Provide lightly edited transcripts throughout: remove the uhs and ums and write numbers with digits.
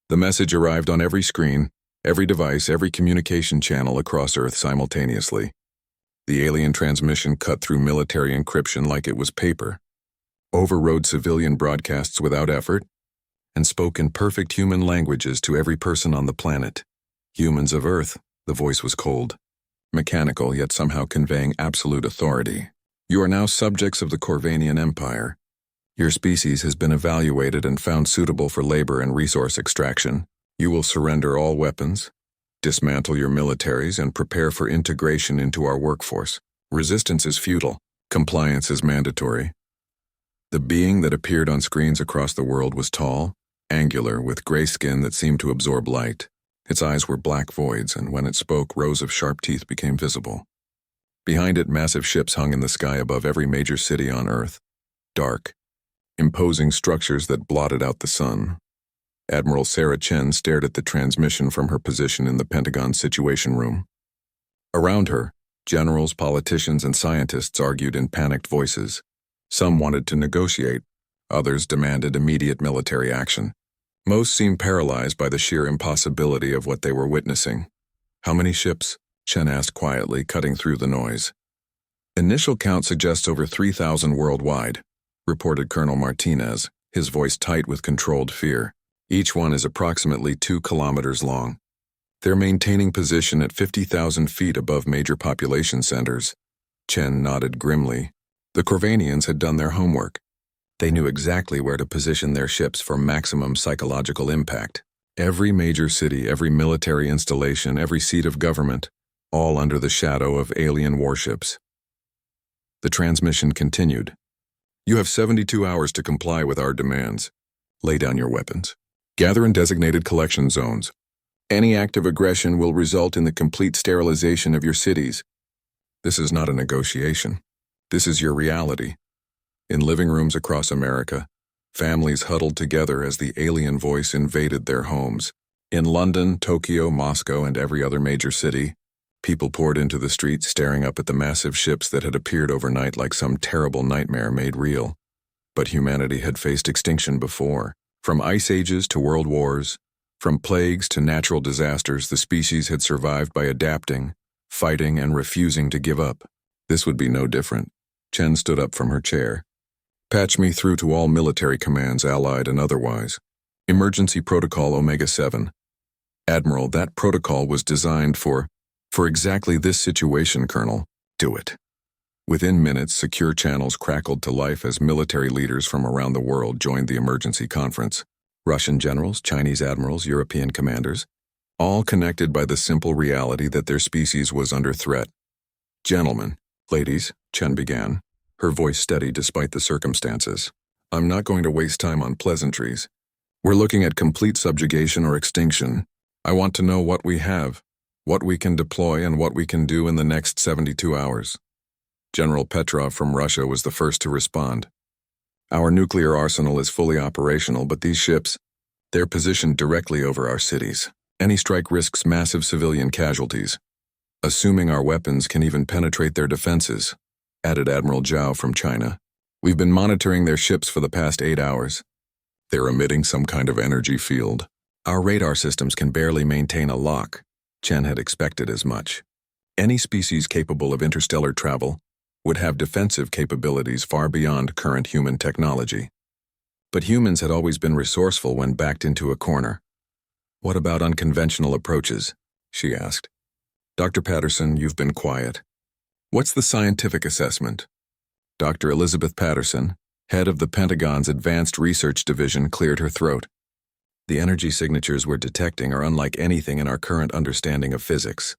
The message arrived on every screen, every device, every communication channel across Earth simultaneously. The alien transmission cut through military encryption like it was paper, overrode civilian broadcasts without effort, and spoke in perfect human languages to every person on the planet. Humans of Earth, the voice was cold, mechanical, yet somehow conveying absolute authority. You are now subjects of the Corvanian Empire. Your species has been evaluated and found suitable for labor and resource extraction. You will surrender all weapons, dismantle your militaries, and prepare for integration into our workforce. Resistance is futile. Compliance is mandatory. The being that appeared on screens across the world was tall, angular, with gray skin that seemed to absorb light. Its eyes were black voids, and when it spoke, rows of sharp teeth became visible. Behind it, massive ships hung in the sky above every major city on Earth. Dark, imposing structures that blotted out the sun. Admiral Sarah Chen stared at the transmission from her position in the Pentagon Situation Room. Around her, generals, politicians, and scientists argued in panicked voices. Some wanted to negotiate, others demanded immediate military action. Most seemed paralyzed by the sheer impossibility of what they were witnessing. "How many ships?" Chen asked quietly, cutting through the noise. "Initial count suggests over 3,000 worldwide," reported Colonel Martinez, his voice tight with controlled fear. "Each one is approximately 2 kilometers long. They're maintaining position at 50,000 feet above major population centers." Chen nodded grimly. The Corvanians had done their homework. They knew exactly where to position their ships for maximum psychological impact. Every major city, every military installation, every seat of government, all under the shadow of alien warships. The transmission continued. "You have 72 hours to comply with our demands. Lay down your weapons. Gather in designated collection zones. Any act of aggression will result in the complete sterilization of your cities." This is not a negotiation. This is your reality. In living rooms across America, families huddled together as the alien voice invaded their homes. In London, Tokyo, Moscow, and every other major city, people poured into the streets staring up at the massive ships that had appeared overnight like some terrible nightmare made real. But humanity had faced extinction before. From ice ages to world wars, from plagues to natural disasters, the species had survived by adapting, fighting, and refusing to give up. This would be no different. Chen stood up from her chair. "Patch me through to all military commands, allied and otherwise. Emergency Protocol Omega-7. Admiral, that protocol was designed for exactly this situation, Colonel. Do it." Within minutes, secure channels crackled to life as military leaders from around the world joined the emergency conference. Russian generals, Chinese admirals, European commanders, all connected by the simple reality that their species was under threat. "Gentlemen, ladies," Chen began, her voice steady despite the circumstances. "I'm not going to waste time on pleasantries. We're looking at complete subjugation or extinction. I want to know what we have, what we can deploy, and what we can do in the next 72 hours. General Petrov from Russia was the first to respond. "Our nuclear arsenal is fully operational, but these ships, they're positioned directly over our cities. Any strike risks massive civilian casualties. Assuming our weapons can even penetrate their defenses," added Admiral Zhao from China. "We've been monitoring their ships for the past 8 hours. They're emitting some kind of energy field. Our radar systems can barely maintain a lock." Chen had expected as much. Any species capable of interstellar travel would have defensive capabilities far beyond current human technology. But humans had always been resourceful when backed into a corner. "What about unconventional approaches?" she asked. "Dr. Patterson, you've been quiet. What's the scientific assessment?" Dr. Elizabeth Patterson, head of the Pentagon's Advanced Research Division, cleared her throat. "The energy signatures we're detecting are unlike anything in our current understanding of physics.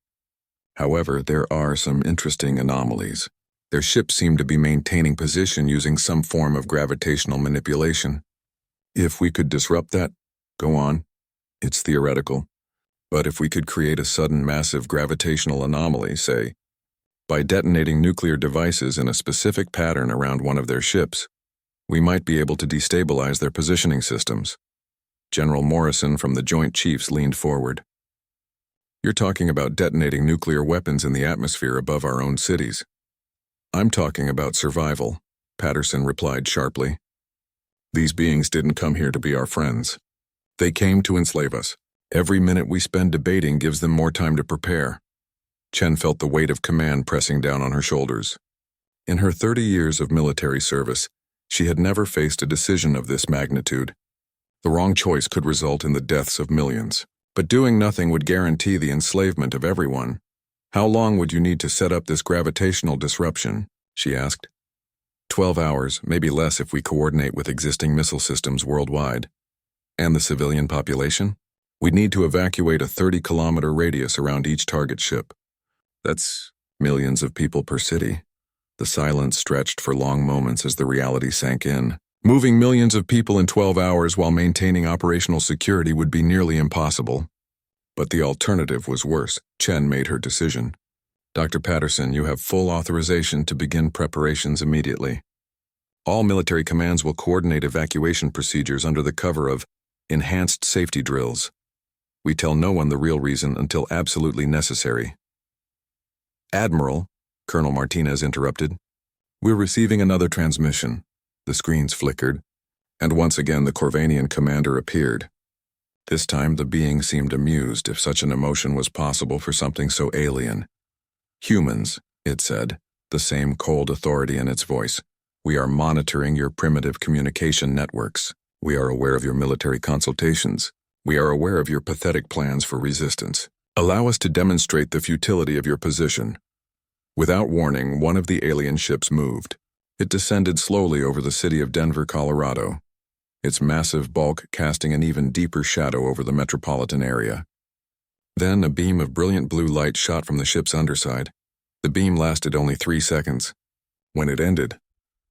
However, there are some interesting anomalies. Their ships seem to be maintaining position using some form of gravitational manipulation. If we could disrupt that, go on. It's theoretical. But if we could create a sudden massive gravitational anomaly, say, by detonating nuclear devices in a specific pattern around one of their ships, we might be able to destabilize their positioning systems." General Morrison from the Joint Chiefs leaned forward. "You're talking about detonating nuclear weapons in the atmosphere above our own cities." "I'm talking about survival," Patterson replied sharply. "These beings didn't come here to be our friends. They came to enslave us. Every minute we spend debating gives them more time to prepare. Chen felt the weight of command pressing down on her shoulders. In her 30 years of military service, she had never faced a decision of this magnitude. The wrong choice could result in the deaths of millions. But doing nothing would guarantee the enslavement of everyone. How long would you need to set up this gravitational disruption? She asked. 12 hours, maybe less if we coordinate with existing missile systems worldwide. And the civilian population? We'd need to evacuate a 30-kilometer radius around each target ship. That's millions of people per city. The silence stretched for long moments as the reality sank in. Moving millions of people in 12 hours while maintaining operational security would be nearly impossible. But the alternative was worse. Chen made her decision. Dr. Patterson, you have full authorization to begin preparations immediately. All military commands will coordinate evacuation procedures under the cover of enhanced safety drills. We tell no one the real reason until absolutely necessary. Admiral, Colonel Martinez interrupted. We're receiving another transmission. The screens flickered, and once again the Corvanian commander appeared. This time the being seemed amused, if such an emotion was possible for something so alien. Humans, it said, the same cold authority in its voice. We are monitoring your primitive communication networks. We are aware of your military consultations. We are aware of your pathetic plans for resistance. Allow us to demonstrate the futility of your position. Without warning, one of the alien ships moved. It descended slowly over the city of Denver, Colorado, its massive bulk casting an even deeper shadow over the metropolitan area. Then a beam of brilliant blue light shot from the ship's underside. The beam lasted only 3 seconds. When it ended,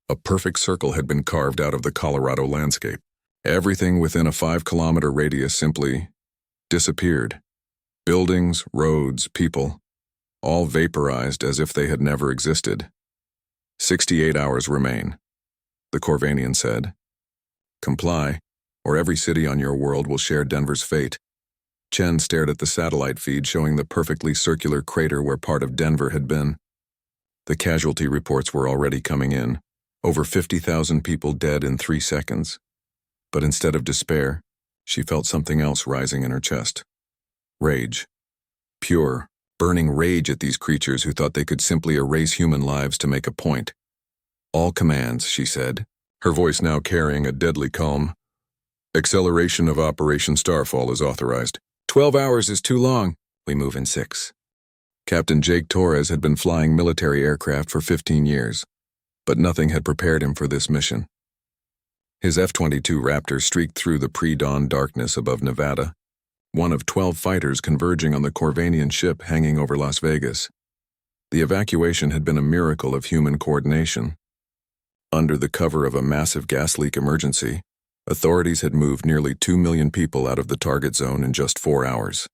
a perfect circle had been carved out of the Colorado landscape. Everything within a 5-kilometer radius simply disappeared. Buildings, roads, people, all vaporized as if they had never existed. 68 hours remain, the Corvanian said. Comply, or every city on your world will share Denver's fate. Chen stared at the satellite feed showing the perfectly circular crater where part of Denver had been. The casualty reports were already coming in. Over 50,000 people dead in 3 seconds. But instead of despair, she felt something else rising in her chest. Rage. Pure, burning rage at these creatures who thought they could simply erase human lives to make a point. All commands, she said, her voice now carrying a deadly calm. Acceleration of Operation Starfall is authorized. 12 hours is too long. We move in 6. Captain Jake Torres had been flying military aircraft for 15 years, but nothing had prepared him for this mission. His F-22 Raptor streaked through the pre-dawn darkness above Nevada, one of 12 fighters converging on the Corvanian ship hanging over Las Vegas. The evacuation had been a miracle of human coordination. Under the cover of a massive gas leak emergency, authorities had moved nearly 2 million people out of the target zone in just 4 hours.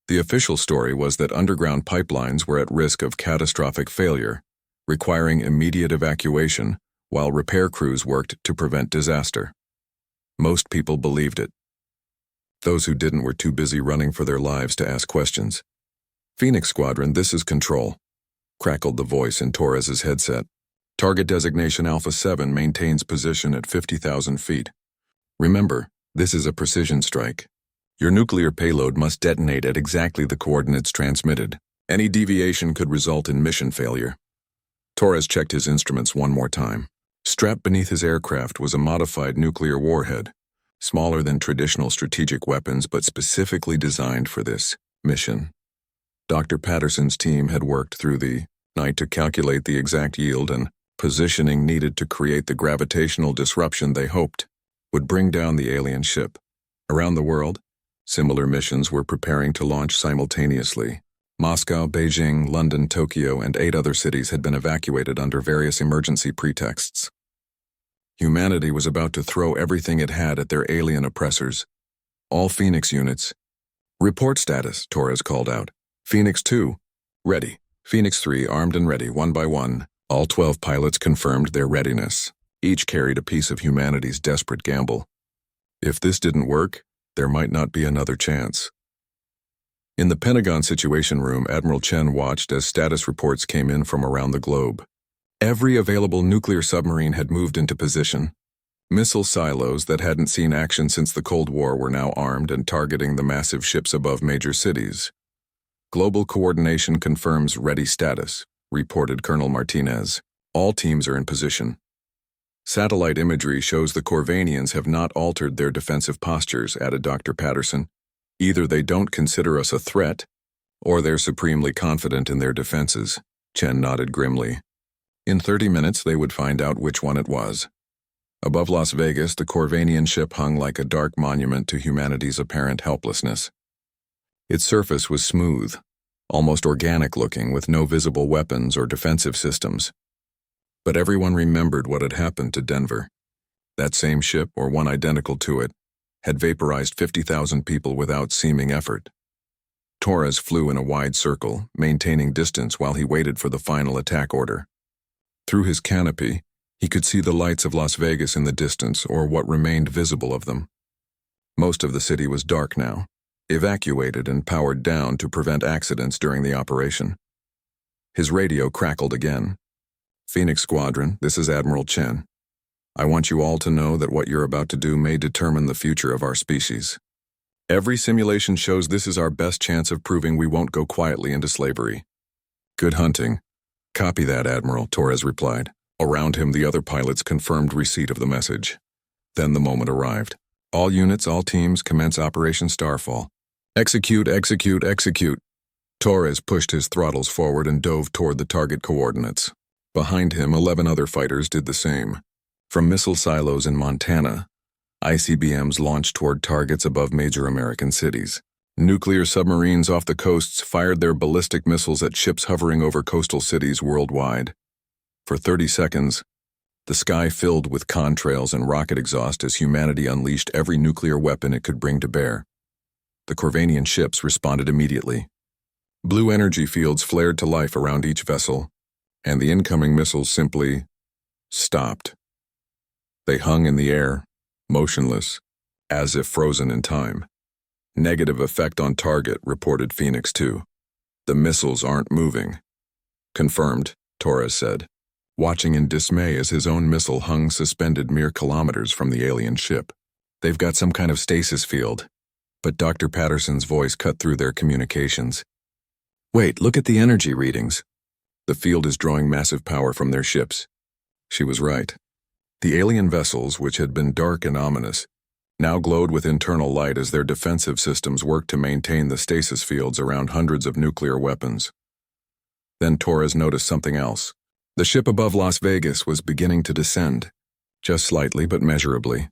The official story was that underground pipelines were at risk of catastrophic failure, requiring immediate evacuation while repair crews worked to prevent disaster. Most people believed it. Those who didn't were too busy running for their lives to ask questions. Phoenix Squadron, this is Control, crackled the voice in Torres's headset. Target designation Alpha 7 maintains position at 50,000 feet. Remember, this is a precision strike. Your nuclear payload must detonate at exactly the coordinates transmitted. Any deviation could result in mission failure. Torres checked his instruments one more time. Strapped beneath his aircraft was a modified nuclear warhead, smaller than traditional strategic weapons but specifically designed for this mission. Dr. Patterson's team had worked through the night to calculate the exact yield and positioning needed to create the gravitational disruption they hoped would bring down the alien ship. Around the world, similar missions were preparing to launch simultaneously. Moscow, Beijing, London, Tokyo, and 8 other cities had been evacuated under various emergency pretexts. Humanity was about to throw everything it had at their alien oppressors. All Phoenix units. Report status, Torres called out. Phoenix 2, ready. Phoenix 3, armed and ready, one by one. All 12 pilots confirmed their readiness. Each carried a piece of humanity's desperate gamble. If this didn't work, there might not be another chance. In the Pentagon Situation Room, Admiral Chen watched as status reports came in from around the globe. Every available nuclear submarine had moved into position. Missile silos that hadn't seen action since the Cold War were now armed and targeting the massive ships above major cities. Global coordination confirms ready status, reported Colonel Martinez. All teams are in position. Satellite imagery shows the Corvanians have not altered their defensive postures, added Dr. Patterson. Either they don't consider us a threat, or they're supremely confident in their defenses. Chen nodded grimly. In 30 minutes, they would find out which one it was. Above Las Vegas, the Corvanian ship hung like a dark monument to humanity's apparent helplessness. Its surface was smooth, almost organic-looking, with no visible weapons or defensive systems. But everyone remembered what had happened to Denver. That same ship, or one identical to it, had vaporized 50,000 people without seeming effort. Torres flew in a wide circle, maintaining distance while he waited for the final attack order. Through his canopy, he could see the lights of Las Vegas in the distance, or what remained visible of them. Most of the city was dark now, evacuated and powered down to prevent accidents during the operation. His radio crackled again. "Phoenix Squadron, this is Admiral Chen. I want you all to know that what you're about to do may determine the future of our species. Every simulation shows this is our best chance of proving we won't go quietly into slavery." "Good hunting." "Copy that, Admiral," Torres replied. Around him, the other pilots confirmed receipt of the message. Then the moment arrived. "All units, all teams, commence Operation Starfall. Execute, execute, execute." Torres pushed his throttles forward and dove toward the target coordinates. Behind him, 11 other fighters did the same. From missile silos in Montana, ICBMs launched toward targets above major American cities. Nuclear submarines off the coasts fired their ballistic missiles at ships hovering over coastal cities worldwide. For 30 seconds, the sky filled with contrails and rocket exhaust as humanity unleashed every nuclear weapon it could bring to bear. The Corvanian ships responded immediately. Blue energy fields flared to life around each vessel, and the incoming missiles simply stopped. They hung in the air, motionless, as if frozen in time. "Negative effect on target," reported Phoenix 2. "The missiles aren't moving." "Confirmed," Torres said, watching in dismay as his own missile hung suspended mere kilometers from the alien ship. "They've got some kind of stasis field." But Dr. Patterson's voice cut through their communications. "Wait, look at the energy readings. The field is drawing massive power from their ships." She was right. The alien vessels, which had been dark and ominous, now glowed with internal light as their defensive systems worked to maintain the stasis fields around hundreds of nuclear weapons. Then Torres noticed something else. The ship above Las Vegas was beginning to descend, just slightly but measurably.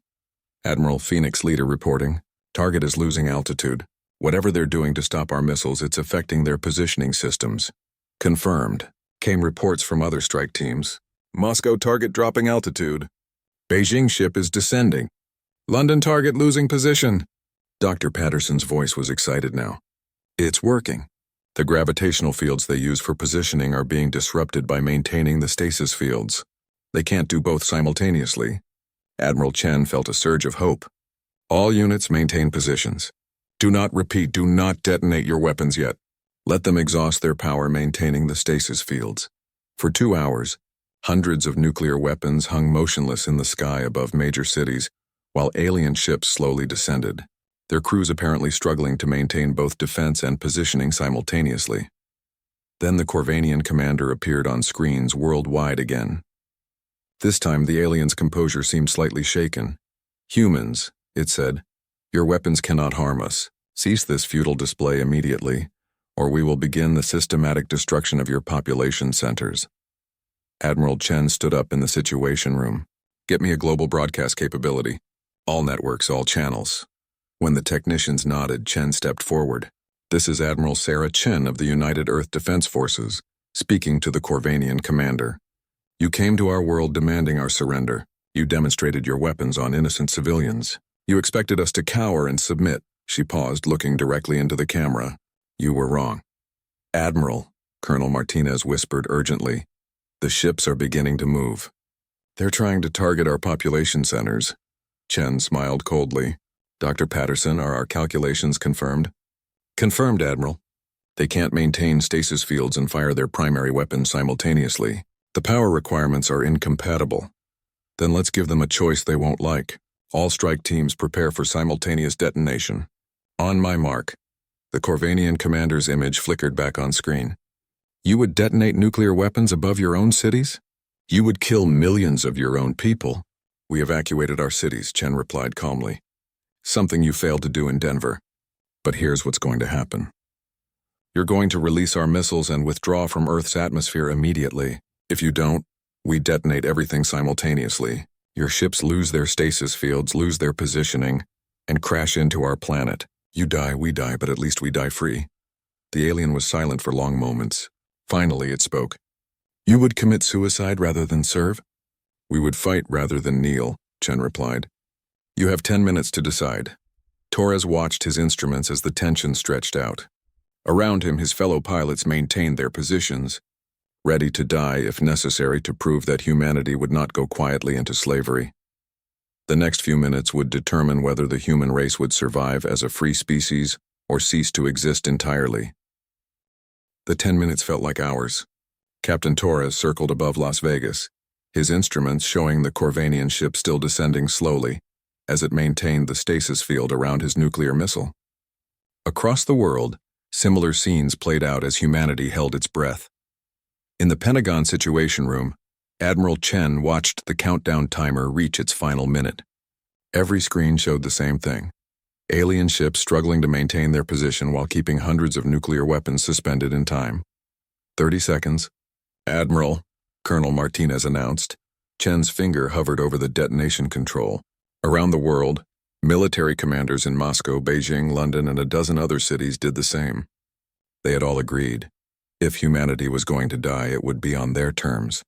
Admiral Phoenix Leader reporting, "Target is losing altitude. Whatever they're doing to stop our missiles, it's affecting their positioning systems." "Confirmed," came reports from other strike teams. "Moscow target dropping altitude. Beijing ship is descending. London target losing position." Dr. Patterson's voice was excited now. "It's working. The gravitational fields they use for positioning are being disrupted by maintaining the stasis fields. They can't do both simultaneously." Admiral Chen felt a surge of hope. "All units maintain positions. Do not detonate your weapons yet. Let them exhaust their power maintaining the stasis fields." For 2 hours, hundreds of nuclear weapons hung motionless in the sky above major cities, while alien ships slowly descended, their crews apparently struggling to maintain both defense and positioning simultaneously. Then the Corvanian commander appeared on screens worldwide again. This time the alien's composure seemed slightly shaken. "Humans," it said, "your weapons cannot harm us. Cease this futile display immediately, or we will begin the systematic destruction of your population centers." Admiral Chen stood up in the Situation Room. "Get me a global broadcast capability. All networks, all channels." When the technicians nodded, Chen stepped forward. "This is Admiral Sarah Chen of the United Earth Defense Forces, speaking to the Corvanian commander. You came to our world demanding our surrender. You demonstrated your weapons on innocent civilians. You expected us to cower and submit." She paused, looking directly into the camera. "You were wrong." "Admiral," Colonel Martinez whispered urgently, "the ships are beginning to move. They're trying to target our population centers." Chen smiled coldly. "Dr. Patterson, are our calculations confirmed?" "Confirmed, Admiral. They can't maintain stasis fields and fire their primary weapons simultaneously. The power requirements are incompatible. Then let's give them a choice they won't like. All strike teams prepare for simultaneous detonation. On my mark. The Corvanian commander's image flickered back on screen. You would detonate nuclear weapons above your own cities? You would kill millions of your own people. We evacuated our cities, Chen replied calmly. Something you failed to do in Denver. But here's what's going to happen. You're going to release our missiles and withdraw from Earth's atmosphere immediately. If you don't, we detonate everything simultaneously. Your ships lose their stasis fields, lose their positioning, and crash into our planet. You die, we die, but at least we die free. The alien was silent for long moments. Finally, it spoke. You would commit suicide rather than serve? We would fight rather than kneel, Chen replied. You have 10 minutes to decide. Torres watched his instruments as the tension stretched out. Around him, his fellow pilots maintained their positions, ready to die if necessary to prove that humanity would not go quietly into slavery. The next few minutes would determine whether the human race would survive as a free species or cease to exist entirely. The 10 minutes felt like hours. Captain Torres circled above Las Vegas, his instruments showing the Corvanian ship still descending slowly as it maintained the stasis field around his nuclear missile. Across the world, similar scenes played out as humanity held its breath. In the Pentagon Situation Room, Admiral Chen watched the countdown timer reach its final minute. Every screen showed the same thing. Alien ships struggling to maintain their position while keeping hundreds of nuclear weapons suspended in time. 30 seconds. Admiral, Colonel Martinez announced. Chen's finger hovered over the detonation control. Around the world, military commanders in Moscow, Beijing, London, and a dozen other cities did the same. They had all agreed. If humanity was going to die, it would be on their terms.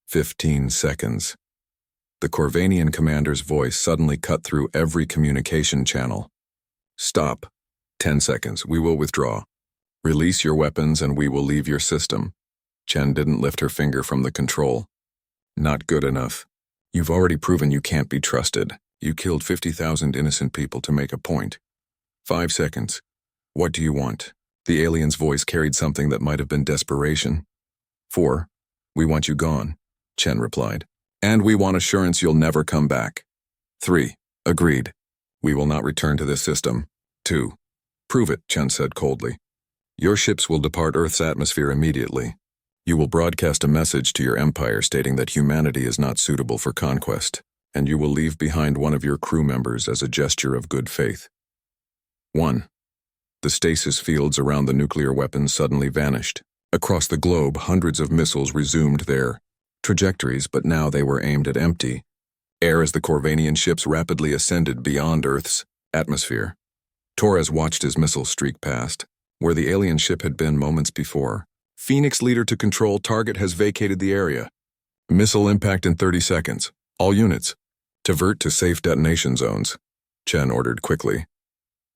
15 seconds. The Corvanian commander's voice suddenly cut through every communication channel. Stop. 10 seconds. We will withdraw. Release your weapons and we will leave your system. Chen didn't lift her finger from the control. Not good enough. You've already proven you can't be trusted. You killed 50,000 innocent people to make a point. 5 seconds. What do you want? The alien's voice carried something that might have been desperation. 4. We want you gone, Chen replied. And we want assurance you'll never come back. 3. Agreed. We will not return to this system. 2. Prove it, Chen said coldly. Your ships will depart Earth's atmosphere immediately. You will broadcast a message to your empire stating that humanity is not suitable for conquest, and you will leave behind one of your crew members as a gesture of good faith. 1. The stasis fields around the nuclear weapons suddenly vanished. Across the globe, hundreds of missiles resumed their trajectories, but now they were aimed at empty air as the Corvanian ships rapidly ascended beyond Earth's atmosphere. Torres watched his missiles streak past, where the alien ship had been moments before. Phoenix leader to control, target has vacated the area. Missile impact in 30 seconds. All units, divert to safe detonation zones, Chen ordered quickly.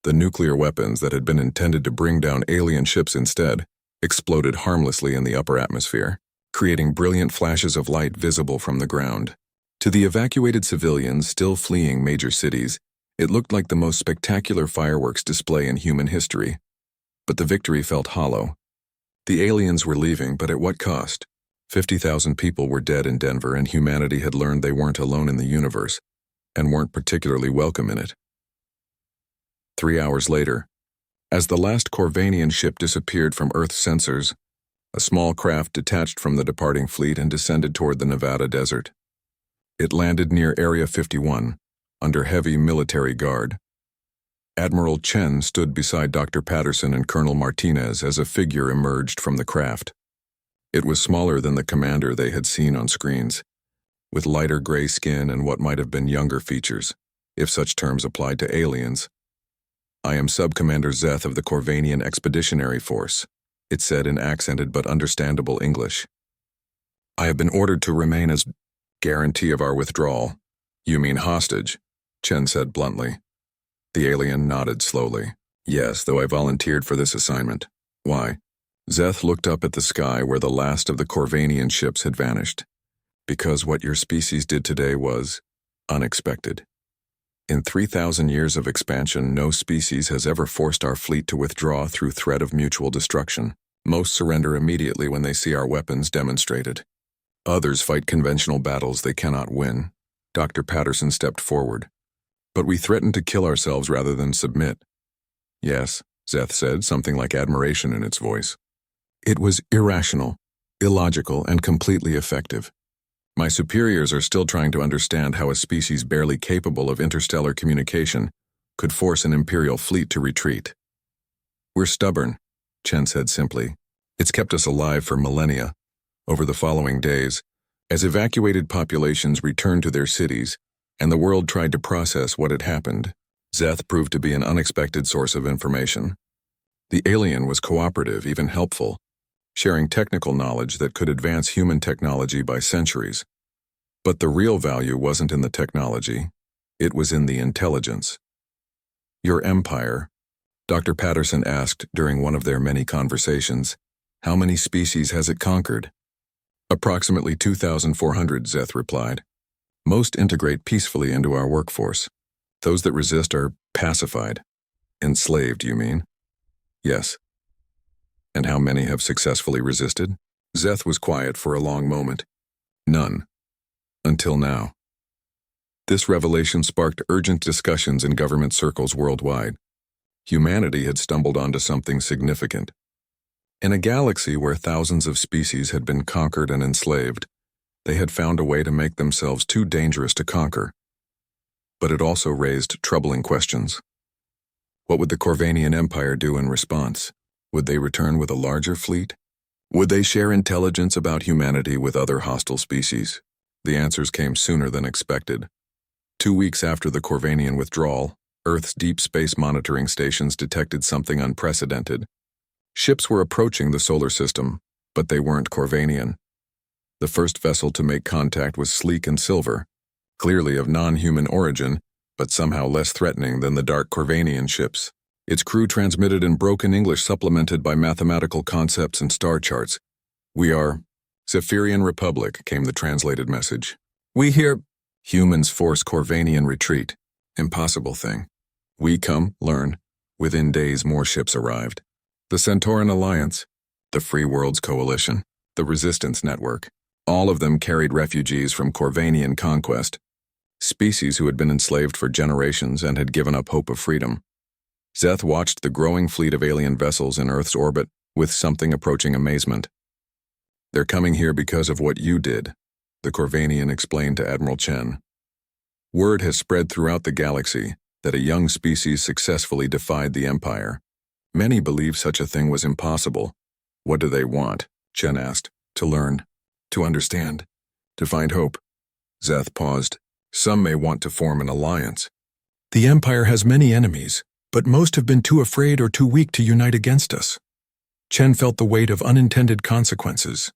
The nuclear weapons that had been intended to bring down alien ships instead exploded harmlessly in the upper atmosphere, creating brilliant flashes of light visible from the ground. To the evacuated civilians still fleeing major cities, it looked like the most spectacular fireworks display in human history. But the victory felt hollow. The aliens were leaving, but at what cost? 50,000 people were dead in Denver, and humanity had learned they weren't alone in the universe, and weren't particularly welcome in it. 3 hours later, as the last Corvanian ship disappeared from Earth's sensors, a small craft detached from the departing fleet and descended toward the Nevada desert. It landed near Area 51, under heavy military guard. Admiral Chen stood beside Dr. Patterson and Colonel Martinez as a figure emerged from the craft. It was smaller than the commander they had seen on screens, with lighter gray skin and what might have been younger features, if such terms applied to aliens. I am Sub-Commander Zeth of the Corvanian Expeditionary Force, it said in accented but understandable English. I have been ordered to remain as guarantee of our withdrawal. You mean hostage, Chen said bluntly. The alien nodded slowly. Yes, though I volunteered for this assignment. Why? Zeth looked up at the sky where the last of the Corvanian ships had vanished. Because what your species did today was unexpected. In 3,000 years of expansion, no species has ever forced our fleet to withdraw through threat of mutual destruction. Most surrender immediately when they see our weapons demonstrated. Others fight conventional battles they cannot win, Dr. Patterson stepped forward. But we threatened to kill ourselves rather than submit. Yes, Zeth said, something like admiration in its voice. It was irrational, illogical, and completely effective. My superiors are still trying to understand how a species barely capable of interstellar communication could force an Imperial fleet to retreat. We're stubborn, Chen said simply. It's kept us alive for millennia. Over the following days, as evacuated populations returned to their cities and the world tried to process what had happened, Zeth proved to be an unexpected source of information. The alien was cooperative, even helpful, sharing technical knowledge that could advance human technology by centuries. But the real value wasn't in the technology, it was in the intelligence. Your empire, Dr. Patterson asked during one of their many conversations, how many species has it conquered? Approximately 2,400, Zeth replied. Most integrate peacefully into our workforce. Those that resist are pacified. Enslaved, you mean? Yes. And how many have successfully resisted? Zeth was quiet for a long moment. None. Until now. This revelation sparked urgent discussions in government circles worldwide. Humanity had stumbled onto something significant. In a galaxy where thousands of species had been conquered and enslaved, they had found a way to make themselves too dangerous to conquer. But it also raised troubling questions. What would the Corvanian Empire do in response? Would they return with a larger fleet? Would they share intelligence about humanity with other hostile species? The answers came sooner than expected. 2 weeks after the Corvanian withdrawal, Earth's deep space monitoring stations detected something unprecedented. Ships were approaching the solar system, but they weren't Corvanian. The first vessel to make contact was sleek and silver, clearly of non-human origin, but somehow less threatening than the dark Corvanian ships. Its crew transmitted in broken English supplemented by mathematical concepts and star charts. We are Zephyrian Republic, came the translated message. We hear humans force Corvanian retreat. Impossible thing. We come, learn. Within days more ships arrived. The Centauran Alliance, the Free Worlds Coalition, the Resistance Network, all of them carried refugees from Corvanian conquest, species who had been enslaved for generations and had given up hope of freedom. Zeth watched the growing fleet of alien vessels in Earth's orbit with something approaching amazement. They're coming here because of what you did, the Corvanian explained to Admiral Chen. Word has spread throughout the galaxy that a young species successfully defied the Empire. Many believe such a thing was impossible. What do they want? Chen asked. To learn, to understand, to find hope. Zeth paused. Some may want to form an alliance. The Empire has many enemies, but most have been too afraid or too weak to unite against us. Chen felt the weight of unintended consequences.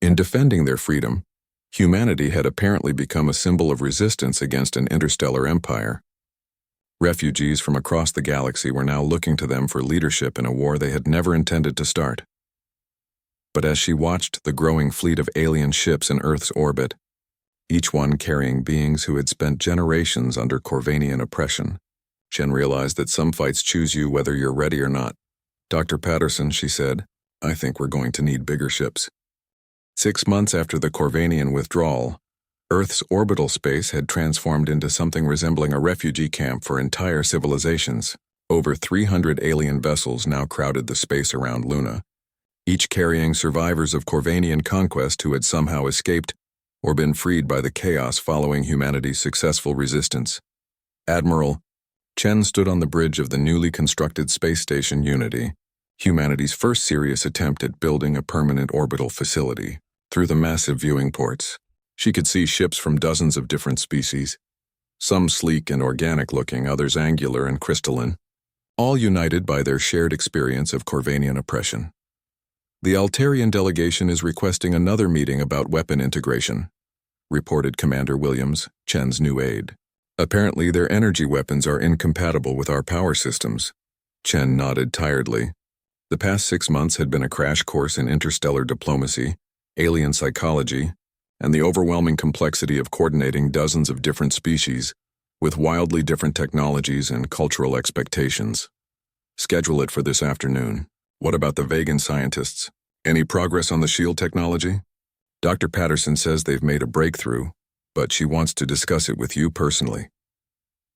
In defending their freedom, humanity had apparently become a symbol of resistance against an interstellar empire. Refugees from across the galaxy were now looking to them for leadership in a war they had never intended to start. But as she watched the growing fleet of alien ships in Earth's orbit, each one carrying beings who had spent generations under Corvanian oppression, Chen realized that some fights choose you whether you're ready or not. Dr. Patterson, she said, I think we're going to need bigger ships. 6 months after the Corvanian withdrawal, Earth's orbital space had transformed into something resembling a refugee camp for entire civilizations. Over 300 alien vessels now crowded the space around Luna, each carrying survivors of Corvanian conquest who had somehow escaped or been freed by the chaos following humanity's successful resistance. Admiral Chen stood on the bridge of the newly constructed space station Unity, humanity's first serious attempt at building a permanent orbital facility. Through the massive viewing ports, she could see ships from dozens of different species, some sleek and organic-looking, others angular and crystalline, all united by their shared experience of Corvanian oppression. The Altarian delegation is requesting another meeting about weapon integration, reported Commander Williams, Chen's new aide. Apparently, their energy weapons are incompatible with our power systems. Chen nodded tiredly. The past 6 months had been a crash course in interstellar diplomacy, alien psychology, and the overwhelming complexity of coordinating dozens of different species with wildly different technologies and cultural expectations. Schedule it for this afternoon. What about the vegan scientists? Any progress on the shield technology? Dr. Patterson says they've made a breakthrough, but she wants to discuss it with you personally."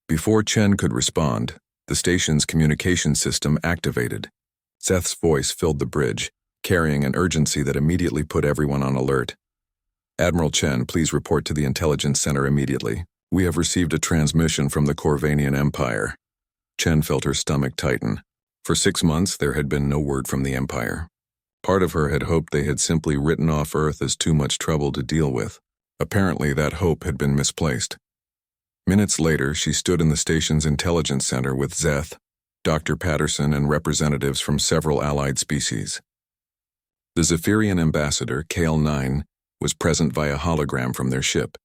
Before Chen could respond, the station's communication system activated. Seth's voice filled the bridge, carrying an urgency that immediately put everyone on alert. "Admiral Chen, please report to the Intelligence Center immediately. We have received a transmission from the Corvanian Empire." Chen felt her stomach tighten. For 6 months, there had been no word from the Empire. Part of her had hoped they had simply written off Earth as too much trouble to deal with. Apparently, that hope had been misplaced. Minutes later, she stood in the station's intelligence center with Zeth, Dr. Patterson, and representatives from several allied species. The Zephyrian ambassador, KL-9, was present via hologram from their ship,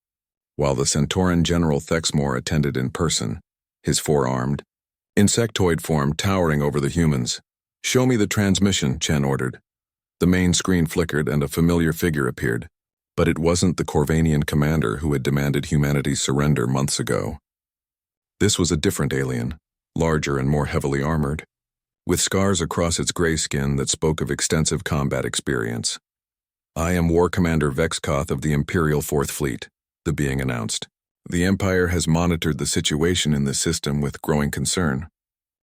while the Centauran General Thexmore attended in person, his four-armed, insectoid form towering over the humans. "Show me the transmission," Chen ordered. The main screen flickered and a familiar figure appeared, but it wasn't the Corvanian commander who had demanded humanity's surrender months ago. This was a different alien, larger and more heavily armored, with scars across its gray skin that spoke of extensive combat experience. "I am War Commander Vexkoth of the Imperial Fourth Fleet," the being announced. "The Empire has monitored the situation in this system with growing concern.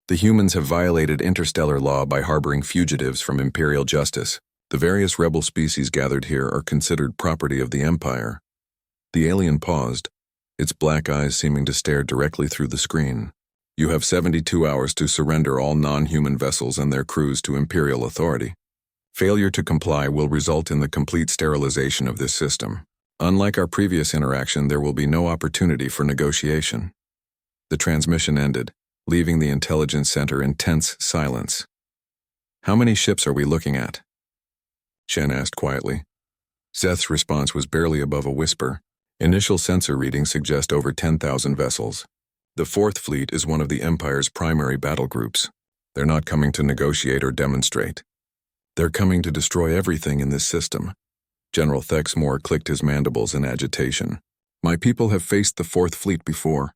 The humans have violated interstellar law by harboring fugitives from Imperial justice. The various rebel species gathered here are considered property of the Empire." The alien paused, its black eyes seeming to stare directly through the screen. "You have 72 hours to surrender all non-human vessels and their crews to Imperial authority. Failure to comply will result in the complete sterilization of this system. Unlike our previous interaction, there will be no opportunity for negotiation." The transmission ended, leaving the intelligence center in tense silence. "How many ships are we looking at?" Chen asked quietly. Zeth's response was barely above a whisper. "Initial sensor readings suggest over 10,000 vessels. The Fourth Fleet is one of the Empire's primary battle groups. They're not coming to negotiate or demonstrate. They're coming to destroy everything in this system." General Thexmore clicked his mandibles in agitation. "My people have faced the Fourth Fleet before.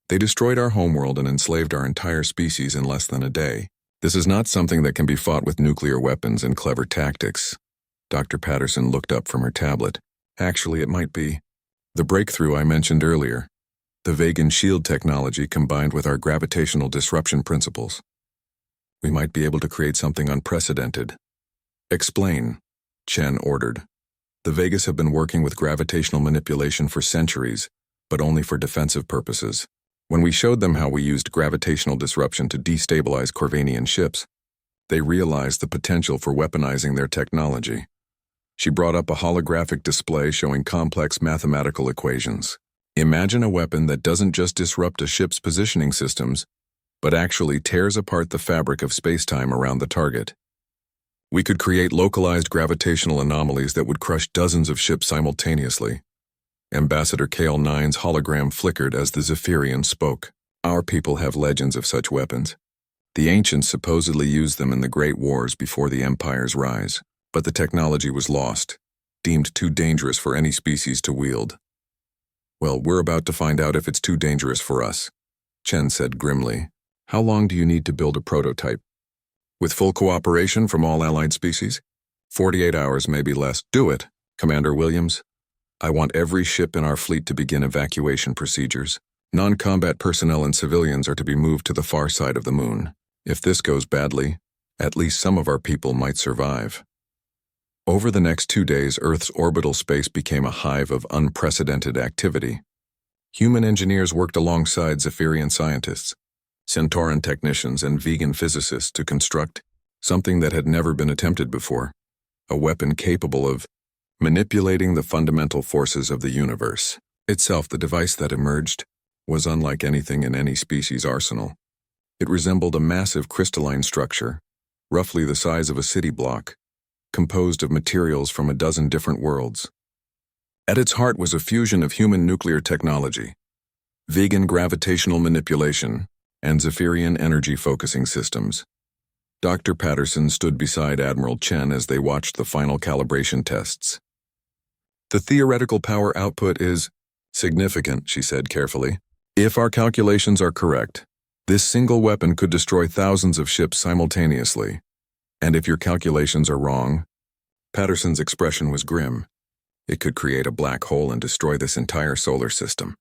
They destroyed our homeworld and enslaved our entire species in less than a day. This is not something that can be fought with nuclear weapons and clever tactics." Dr. Patterson looked up from her tablet. "Actually, it might be. The breakthrough I mentioned earlier. The Vegan shield technology combined with our gravitational disruption principles. We might be able to create something unprecedented." "Explain," Chen ordered. "The Vegas have been working with gravitational manipulation for centuries, but only for defensive purposes. When we showed them how we used gravitational disruption to destabilize Corvanian ships, they realized the potential for weaponizing their technology." She brought up a holographic display showing complex mathematical equations. "Imagine a weapon that doesn't just disrupt a ship's positioning systems, but actually tears apart the fabric of space-time around the target. We could create localized gravitational anomalies that would crush dozens of ships simultaneously." Ambassador KL-9's hologram flickered as the Zephyrian spoke. "Our people have legends of such weapons. The ancients supposedly used them in the Great Wars before the Empire's rise, but the technology was lost, deemed too dangerous for any species to wield." "Well, we're about to find out if it's too dangerous for us," Chen said grimly. "How long do you need to build a prototype?" "With full cooperation from all allied species? 48 hours, maybe less." "Do it, Commander Williams. I want every ship in our fleet to begin evacuation procedures. Non-combat personnel and civilians are to be moved to the far side of the moon. If this goes badly, at least some of our people might survive." Over the next 2 days, Earth's orbital space became a hive of unprecedented activity. Human engineers worked alongside Zephyrian scientists, Centauran technicians, and vegan physicists to construct something that had never been attempted before, a weapon capable of manipulating the fundamental forces of the universe. Itself, the device that emerged, was unlike anything in any species' arsenal. It resembled a massive crystalline structure, roughly the size of a city block, composed of materials from a dozen different worlds. At its heart was a fusion of human nuclear technology, vegan gravitational manipulation, and Zephyrian energy focusing systems. Dr. Patterson stood beside Admiral Chen as they watched the final calibration tests. "The theoretical power output is significant," she said carefully. "If our calculations are correct, this single weapon could destroy thousands of ships simultaneously. And if your calculations are wrong," Patterson's expression was grim, It could create a black hole and destroy this entire solar system.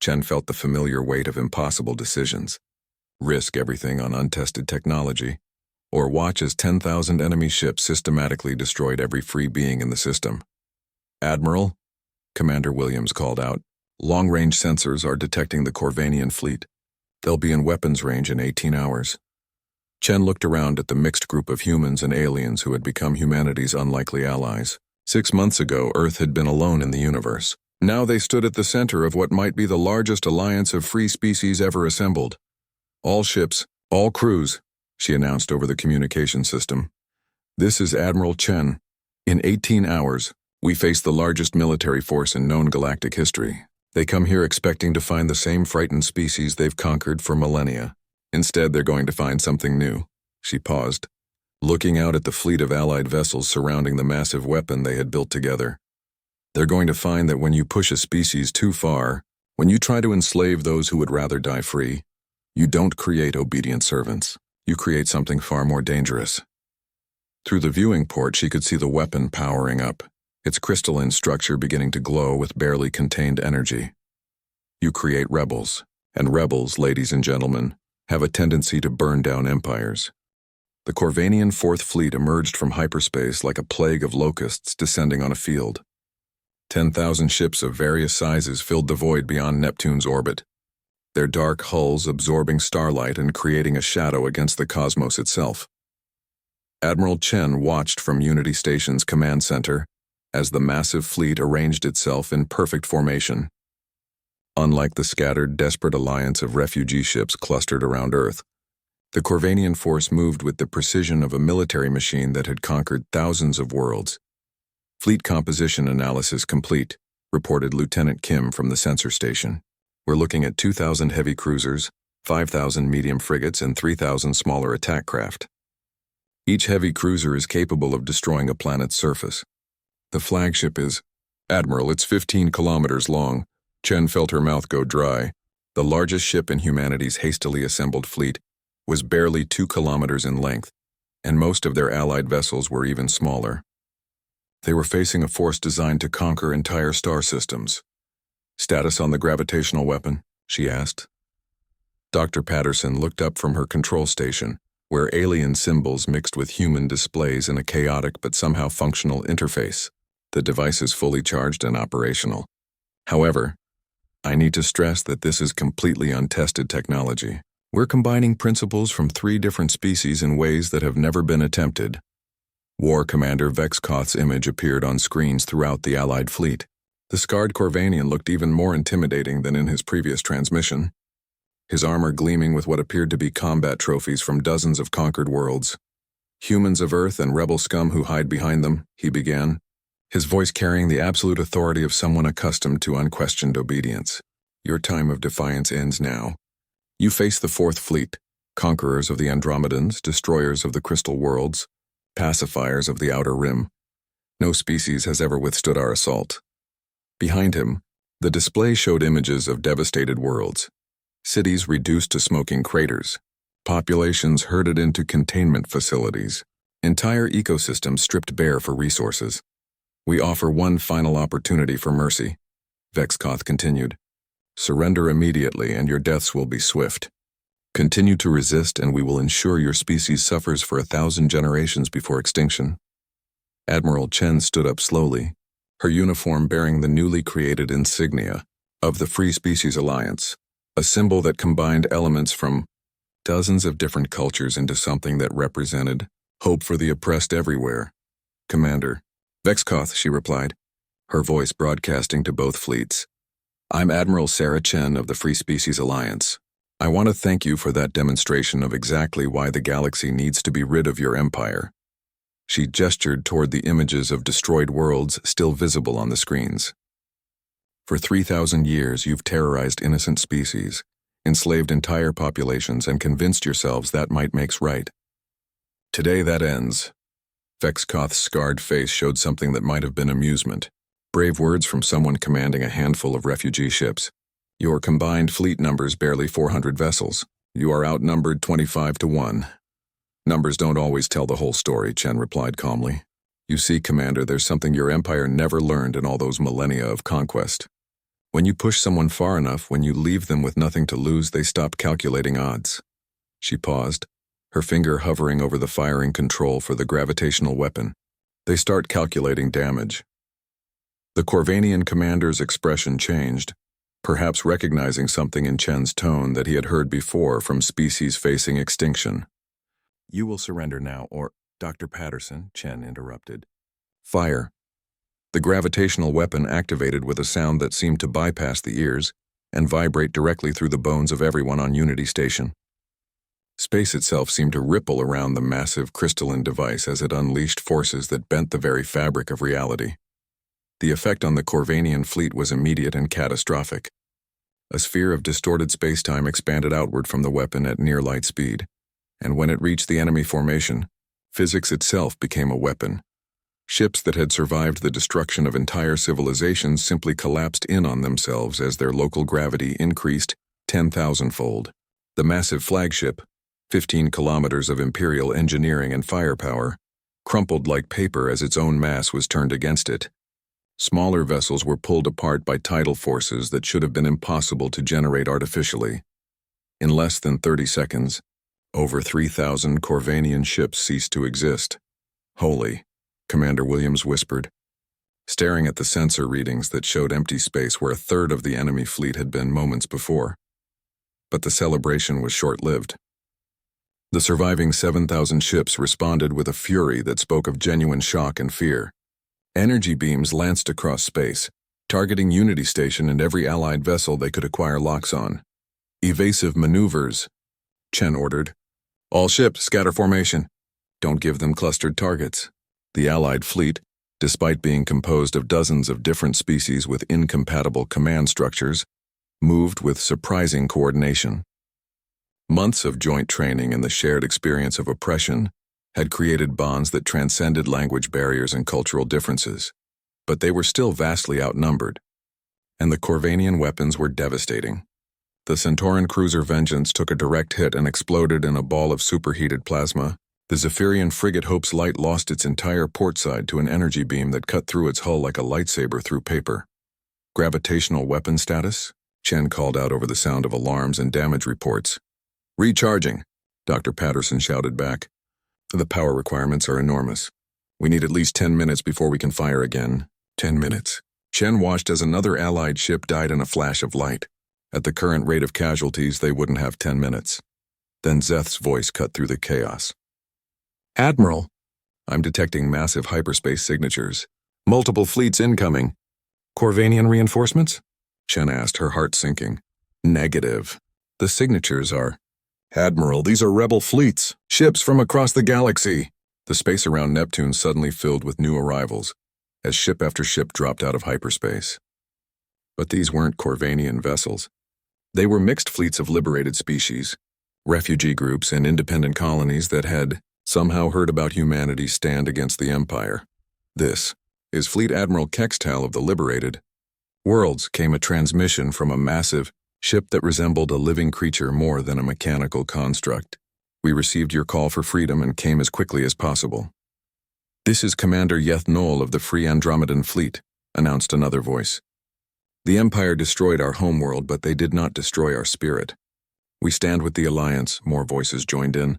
Chen felt the familiar weight of impossible decisions. Risk everything on untested technology, or watch as 10,000 enemy ships systematically destroyed every free being in the system. "Admiral," Commander Williams called out, "long-range sensors are detecting the Corvanian fleet. They'll be in weapons range in 18 hours. Chen looked around at the mixed group of humans and aliens who had become humanity's unlikely allies. 6 months ago, Earth had been alone in the universe. Now they stood at the center of what might be the largest alliance of free species ever assembled. "All ships, all crews," she announced over the communication system. "This is Admiral Chen. In 18 hours, we face the largest military force in known galactic history. They come here expecting to find the same frightened species they've conquered for millennia. Instead, they're going to find something new." She paused, looking out at the fleet of Allied vessels surrounding the massive weapon they had built together. "They're going to find that when you push a species too far, when you try to enslave those who would rather die free, you don't create obedient servants. You create something far more dangerous." Through the viewing port, she could see the weapon powering up, its crystalline structure beginning to glow with barely contained energy. You create rebels, and rebels, ladies and gentlemen, have a tendency to burn down empires. The Corvanian Fourth Fleet emerged from hyperspace like a plague of locusts descending on a field. 10,000 ships of various sizes filled the void beyond Neptune's orbit, their dark hulls absorbing starlight and creating a shadow against the cosmos itself. Admiral Chen watched from Unity Station's command center as the massive fleet arranged itself in perfect formation. Unlike the scattered, desperate alliance of refugee ships clustered around Earth, the Corvanian force moved with the precision of a military machine that had conquered thousands of worlds. "Fleet composition analysis complete," reported Lieutenant Kim from the sensor station. "We're looking at 2,000 heavy cruisers, 5,000 medium frigates, and 3,000 smaller attack craft. Each heavy cruiser is capable of destroying a planet's surface. The flagship is, Admiral, it's 15 kilometers long." Chen felt her mouth go dry. The largest ship in humanity's hastily assembled fleet was barely 2 kilometers in length, and most of their allied vessels were even smaller. They were facing a force designed to conquer entire star systems. "Status on the gravitational weapon?" she asked. Dr. Patterson looked up from her control station, where alien symbols mixed with human displays in a chaotic but somehow functional interface. "The device is fully charged and operational. However, I need to stress that this is completely untested technology. We're combining principles from 3 different species in ways that have never been attempted." War Commander Vexkoth's image appeared on screens throughout the Allied fleet. The scarred Corvanian looked even more intimidating than in his previous transmission, his armor gleaming with what appeared to be combat trophies from dozens of conquered worlds. "Humans of Earth and rebel scum who hide behind them," he began, his voice carrying the absolute authority of someone accustomed to unquestioned obedience. "Your time of defiance ends now. You face the Fourth Fleet, conquerors of the Andromedans, destroyers of the crystal worlds, pacifiers of the Outer Rim. No species has ever withstood our assault." Behind him, the display showed images of devastated worlds, cities reduced to smoking craters, populations herded into containment facilities, entire ecosystems stripped bare for resources. "We offer one final opportunity for mercy," Vexkoth continued. "Surrender immediately and your deaths will be swift. Continue to resist and we will ensure your species suffers for 1,000 generations before extinction." Admiral Chen stood up slowly, her uniform bearing the newly created insignia of the Free Species Alliance, a symbol that combined elements from dozens of different cultures into something that represented hope for the oppressed everywhere. "Commander." "Vexkoth," she replied, her voice broadcasting to both fleets. "I'm Admiral Sarah Chen of the Free Species Alliance. I want to thank you for that demonstration of exactly why the galaxy needs to be rid of your empire." She gestured toward the images of destroyed worlds still visible on the screens. "For 3,000 years you've terrorized innocent species, enslaved entire populations, and convinced yourselves that might makes right. Today that ends." Vexkoth's scarred face showed something that might have been amusement. Brave words from someone commanding a handful of refugee ships. "Your combined fleet numbers barely 400 vessels. You are outnumbered 25 to 1. "Numbers don't always tell the whole story," Chen replied calmly. You see, Commander, there's something your empire never learned in all those millennia of conquest. When you push someone far enough, when you leave them with nothing to lose, they stop calculating odds. She paused, her finger hovering over the firing control for the gravitational weapon. They start calculating damage. The Corvanian commander's expression changed, perhaps recognizing something in Chen's tone that he had heard before from species facing extinction. "You will surrender now, or—" "Dr. Patterson," Chen interrupted. "Fire." The gravitational weapon activated with a sound that seemed to bypass the ears and vibrate directly through the bones of everyone on Unity Station. Space itself seemed to ripple around the massive crystalline device as it unleashed forces that bent the very fabric of reality. The effect on the Corvanian fleet was immediate and catastrophic. A sphere of distorted spacetime expanded outward from the weapon at near light speed, and when it reached the enemy formation, physics itself became a weapon. Ships that had survived the destruction of entire civilizations simply collapsed in on themselves as their local gravity increased 10,000-fold. The massive flagship, 15 kilometers of Imperial engineering and firepower, crumpled like paper as its own mass was turned against it. Smaller vessels were pulled apart by tidal forces that should have been impossible to generate artificially. In less than 30 seconds, over 3,000 Corvanian ships ceased to exist. "Holy," Commander Williams whispered, staring at the sensor readings that showed empty space where a third of the enemy fleet had been moments before. But the celebration was short-lived. The surviving 7,000 ships responded with a fury that spoke of genuine shock and fear. Energy beams lanced across space, targeting Unity Station and every Allied vessel they could acquire locks on. "Evasive maneuvers," Chen ordered. "All ships, scatter formation. Don't give them clustered targets." The Allied fleet, despite being composed of dozens of different species with incompatible command structures, moved with surprising coordination. Months of joint training and the shared experience of oppression had created bonds that transcended language barriers and cultural differences, but they were still vastly outnumbered, and the Corvanian weapons were devastating. The Centauran cruiser Vengeance took a direct hit and exploded in a ball of superheated plasma. The Zephyrian frigate Hope's Light lost its entire port side to an energy beam that cut through its hull like a lightsaber through paper. "Gravitational weapon status?" Chen called out over the sound of alarms and damage reports. "Recharging," Dr. Patterson shouted back. "The power requirements are enormous. We need at least 10 minutes before we can fire again." 10 minutes. Chen watched as another Allied ship died in a flash of light. At the current rate of casualties, they wouldn't have 10 minutes. Then Zeth's voice cut through the chaos. "Admiral, I'm detecting massive hyperspace signatures. Multiple fleets incoming." "Corvanian reinforcements?" Chen asked, her heart sinking. "Negative. The signatures are—" "Admiral, these are rebel fleets, ships from across the galaxy." The space around Neptune suddenly filled with new arrivals, as ship after ship dropped out of hyperspace. But these weren't Corvanian vessels. They were mixed fleets of liberated species, refugee groups and independent colonies that had somehow heard about humanity's stand against the Empire. "This is Fleet Admiral Kextal of the Liberated." Worlds came a transmission from a massive ship that resembled a living creature more than a mechanical construct. "We received your call for freedom and came as quickly as possible." "This is Commander Yeth Noel of the Free Andromedan Fleet," announced another voice. "The Empire destroyed our homeworld, but they did not destroy our spirit. We stand with the Alliance," more voices joined in.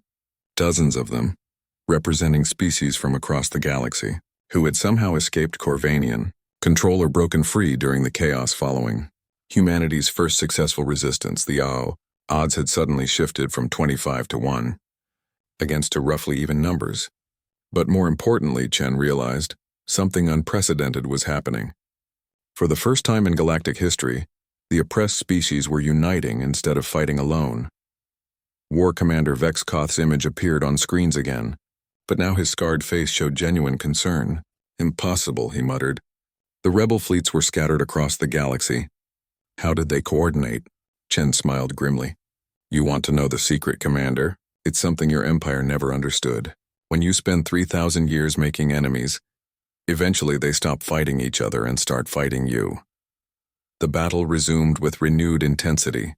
Dozens of them, representing species from across the galaxy, who had somehow escaped Corvanian control or broken free during the chaos following humanity's first successful resistance. The odds had suddenly shifted from 25 to 1 against to roughly even numbers. But more importantly, Chen realized, something unprecedented was happening. For the first time in galactic history, the oppressed species were uniting instead of fighting alone. War Commander Vex Koth's image appeared on screens again, but now his scarred face showed genuine concern. "Impossible," he muttered. The rebel fleets were scattered across the galaxy. "How did they coordinate?" Chen smiled grimly. "You want to know the secret, Commander? It's something your empire never understood. When you spend 3,000 years making enemies, eventually they stop fighting each other and start fighting you." The battle resumed with renewed intensity,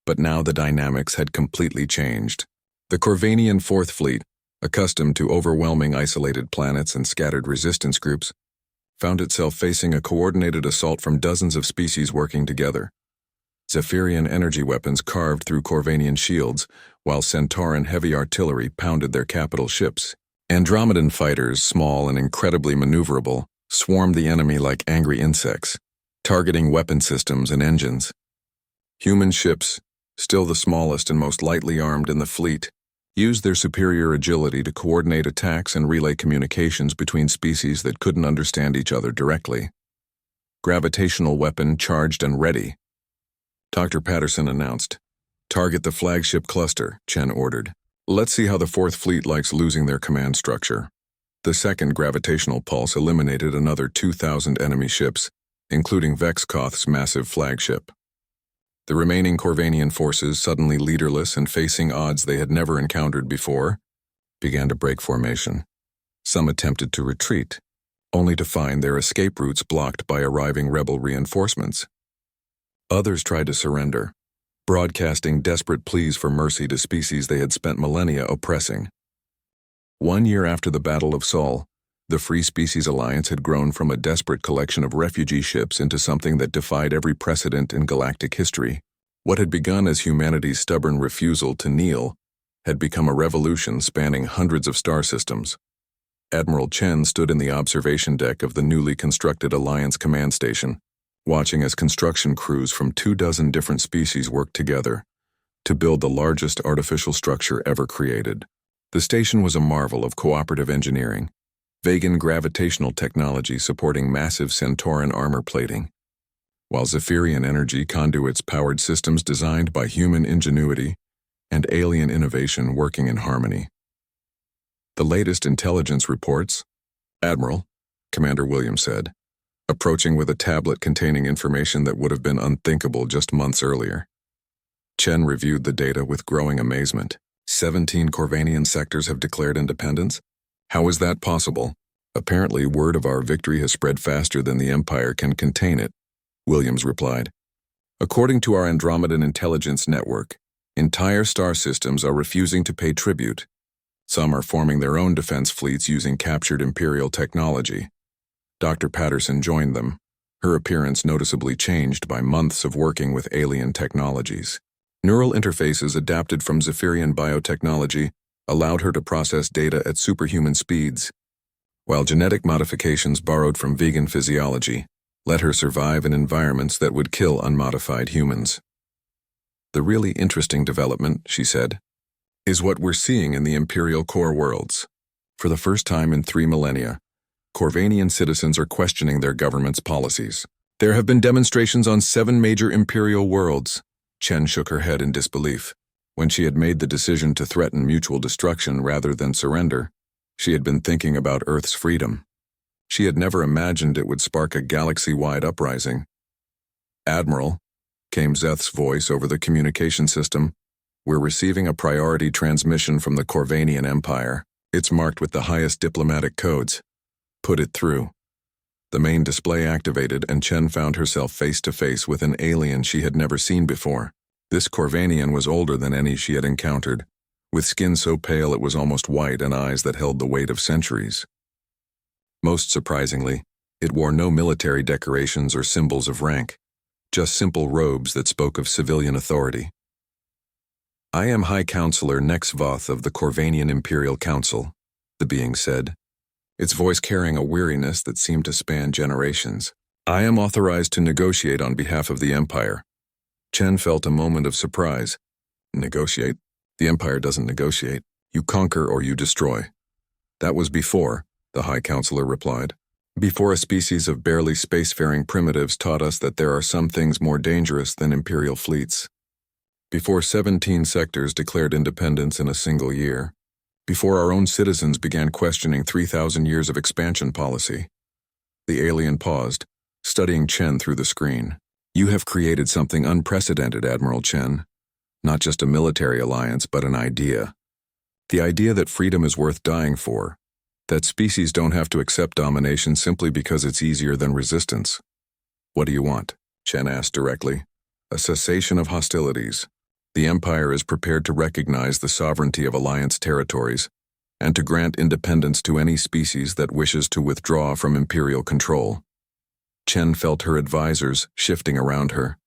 but now the dynamics had completely changed. The Corvanian Fourth Fleet, accustomed to overwhelming isolated planets and scattered resistance groups, found itself facing a coordinated assault from dozens of species working together. Zephyrian energy weapons carved through Corvanian shields, while Centauran heavy artillery pounded their capital ships. Andromedan fighters, small and incredibly maneuverable, swarmed the enemy like angry insects, targeting weapon systems and engines. Human ships, still the smallest and most lightly armed in the fleet, used their superior agility to coordinate attacks and relay communications between species that couldn't understand each other directly. Gravitational weapon charged and ready. Dr. Patterson announced. Target the flagship cluster, Chen ordered. Let's see how the Fourth Fleet likes losing their command structure. The second gravitational pulse eliminated another 2,000 enemy ships, including Vexkoth's massive flagship. The remaining Corvanian forces, suddenly leaderless and facing odds they had never encountered before, began to break formation. Some attempted to retreat, only to find their escape routes blocked by arriving rebel reinforcements. Others tried to surrender, broadcasting desperate pleas for mercy to species they had spent millennia oppressing. 1 year after the Battle of Sol, the Free Species Alliance had grown from a desperate collection of refugee ships into something that defied every precedent in galactic history. What had begun as humanity's stubborn refusal to kneel had become a revolution spanning hundreds of star systems. Admiral Chen stood in the observation deck of the newly constructed Alliance command station, watching as construction crews from 24 different species worked together to build the largest artificial structure ever created. The station was a marvel of cooperative engineering, Vegan gravitational technology supporting massive Centauran armor plating, while Zephyrian energy conduits powered systems designed by human ingenuity and alien innovation working in harmony. The latest intelligence reports, Admiral, Commander Williams said, approaching with a tablet containing information that would have been unthinkable just months earlier. Chen reviewed the data with growing amazement. 17 Corvanian sectors have declared independence? How is that possible? Apparently, word of our victory has spread faster than the Empire can contain it, Williams replied. According to our Andromedan intelligence network, entire star systems are refusing to pay tribute. Some are forming their own defense fleets using captured Imperial technology. Dr. Patterson joined them, her appearance noticeably changed by months of working with alien technologies. Neural interfaces adapted from Zephyrian biotechnology allowed her to process data at superhuman speeds, while genetic modifications borrowed from vegan physiology let her survive in environments that would kill unmodified humans. The really interesting development, she said, is what we're seeing in the Imperial core worlds. For the first time in 3 millennia, Corvanian citizens are questioning their government's policies. There have been demonstrations on 7 major Imperial worlds. Chen shook her head in disbelief. When she had made the decision to threaten mutual destruction rather than surrender, she had been thinking about Earth's freedom. She had never imagined it would spark a galaxy-wide uprising. Admiral, came Zeth's voice over the communication system, we're receiving a priority transmission from the Corvanian Empire. It's marked with the highest diplomatic codes. Put it through. The main display activated, and Chen found herself face-to-face with an alien she had never seen before. This Corvanian was older than any she had encountered, with skin so pale it was almost white and eyes that held the weight of centuries. Most surprisingly, it wore no military decorations or symbols of rank, just simple robes that spoke of civilian authority. I am High Counselor Nexvoth of the Corvanian Imperial Council, the being said, its voice carrying a weariness that seemed to span generations. I am authorized to negotiate on behalf of the Empire. Chen felt a moment of surprise. Negotiate? The Empire doesn't negotiate. You conquer or you destroy. That was before, the High Counselor replied. Before a species of barely spacefaring primitives taught us that there are some things more dangerous than Imperial fleets. Before 17 sectors declared independence in a single year. Before our own citizens began questioning 3,000 years of expansion policy. The alien paused, studying Chen through the screen. You have created something unprecedented, Admiral Chen. Not just a military alliance, but an idea. The idea that freedom is worth dying for. That species don't have to accept domination simply because it's easier than resistance. What do you want? Chen asked directly. A cessation of hostilities. The Empire is prepared to recognize the sovereignty of Alliance territories, and to grant independence to any species that wishes to withdraw from imperial control. Chen felt her advisors shifting around her.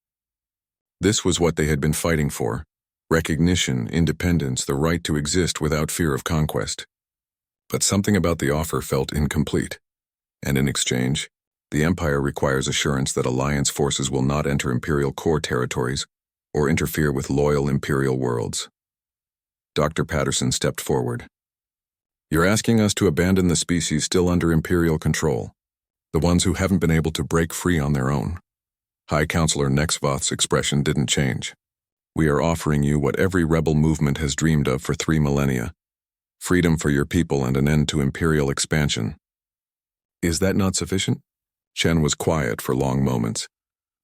This was what they had been fighting for: recognition, independence, the right to exist without fear of conquest. But something about the offer felt incomplete, and in exchange, the Empire requires assurance that Alliance forces will not enter Imperial core territories or interfere with loyal Imperial worlds. Dr. Patterson stepped forward. "You're asking us to abandon the species still under Imperial control, the ones who haven't been able to break free on their own." High Counselor Nexvoth's expression didn't change. "We are offering you what every rebel movement has dreamed of for 3 millennia. Freedom for your people and an end to Imperial expansion." "Is that not sufficient?" Chen was quiet for long moments,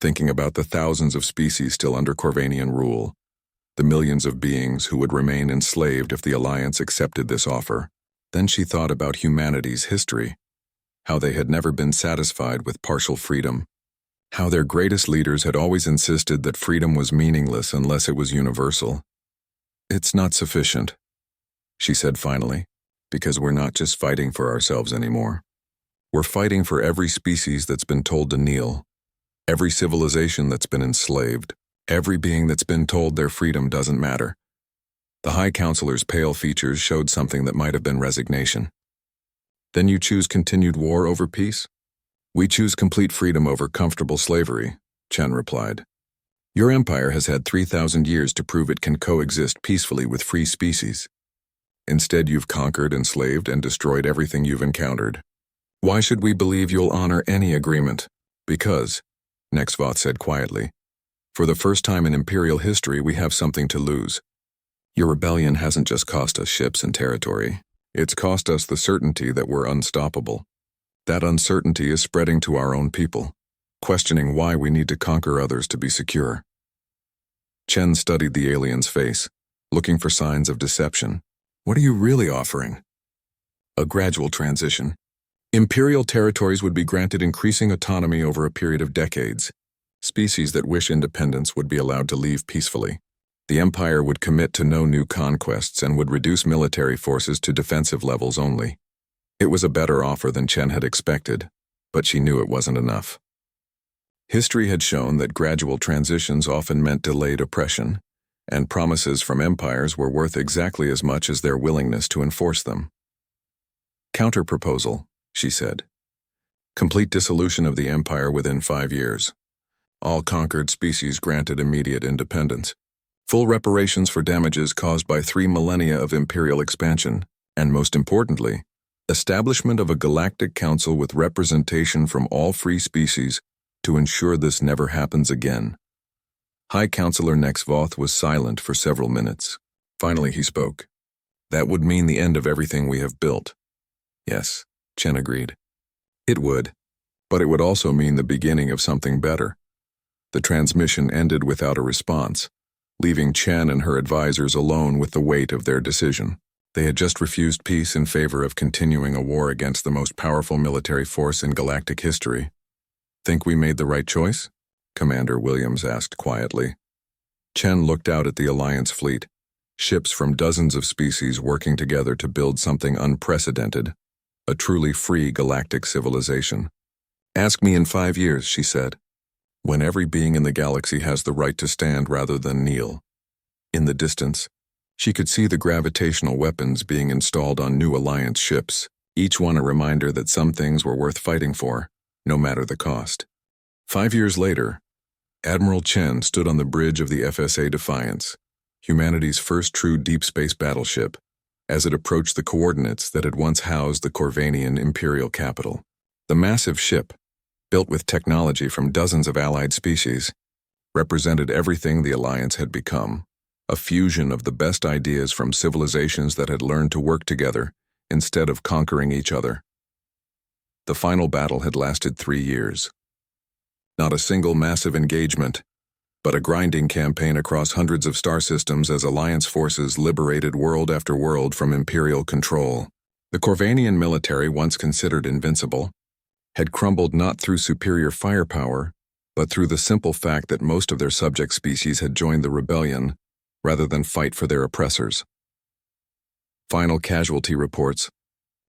thinking about the thousands of species still under Corvanian rule, the millions of beings who would remain enslaved if the Alliance accepted this offer. Then she thought about humanity's history, how they had never been satisfied with partial freedom, how their greatest leaders had always insisted that freedom was meaningless unless it was universal. "It's not sufficient," she said finally, "because we're not just fighting for ourselves anymore. We're fighting for every species that's been told to kneel, every civilization that's been enslaved, every being that's been told their freedom doesn't matter." The High Counselor's pale features showed something that might have been resignation. "Then you choose continued war over peace?" "We choose complete freedom over comfortable slavery," Chen replied. "Your empire has had 3,000 years to prove it can coexist peacefully with free species. Instead, you've conquered, enslaved, and destroyed everything you've encountered. Why should we believe you'll honor any agreement?" "Because," Nexvoth said quietly, "for the first time in Imperial history we have something to lose. Your rebellion hasn't just cost us ships and territory. It's cost us the certainty that we're unstoppable. That uncertainty is spreading to our own people, questioning why we need to conquer others to be secure." Chen studied the alien's face, looking for signs of deception. "What are you really offering?" "A gradual transition. Imperial territories would be granted increasing autonomy over a period of decades. Species that wish independence would be allowed to leave peacefully. The Empire would commit to no new conquests and would reduce military forces to defensive levels only." It was a better offer than Chen had expected, but she knew it wasn't enough. History had shown that gradual transitions often meant delayed oppression, and promises from empires were worth exactly as much as their willingness to enforce them. "Counter-proposal," she said. "Complete dissolution of the Empire within 5 years. All conquered species granted immediate independence. Full reparations for damages caused by 3 millennia of Imperial expansion, and most importantly, establishment of a galactic council with representation from all free species to ensure this never happens again." High Counselor Nexvoth was silent for several minutes. Finally he spoke. "That would mean the end of everything we have built." "Yes," Chen agreed. "It would, but it would also mean the beginning of something better." The transmission ended without a response, leaving Chen and her advisors alone with the weight of their decision. They had just refused peace in favor of continuing a war against the most powerful military force in galactic history. "Think we made the right choice?" Commander Williams asked quietly. Chen looked out at the Alliance fleet, ships from dozens of species working together to build something unprecedented, a truly free galactic civilization. "Ask me in 5 years," she said, "when every being in the galaxy has the right to stand rather than kneel." In the distance, she could see the gravitational weapons being installed on new Alliance ships, each one a reminder that some things were worth fighting for, no matter the cost. 5 years later, Admiral Chen stood on the bridge of the FSA Defiance, humanity's first true deep space battleship, as it approached the coordinates that had once housed the Corvanian imperial capital. The massive ship, built with technology from dozens of allied species, represented everything the Alliance had become, a fusion of the best ideas from civilizations that had learned to work together instead of conquering each other. The final battle had lasted 3 years. Not a single massive engagement, but a grinding campaign across hundreds of star systems as Alliance forces liberated world after world from Imperial control. The Corvanian military, once considered invincible, had crumbled not through superior firepower, but through the simple fact that most of their subject species had joined the rebellion rather than fight for their oppressors. Final casualty reports.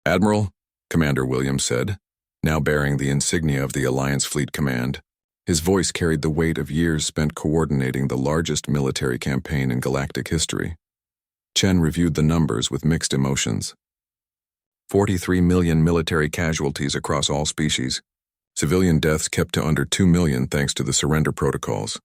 Admiral, Commander Williams said, now bearing the insignia of the Alliance Fleet Command. His voice carried the weight of years spent coordinating the largest military campaign in galactic history. Chen reviewed the numbers with mixed emotions. 43 million military casualties across all species. Civilian deaths kept to under 2 million thanks to the surrender protocols.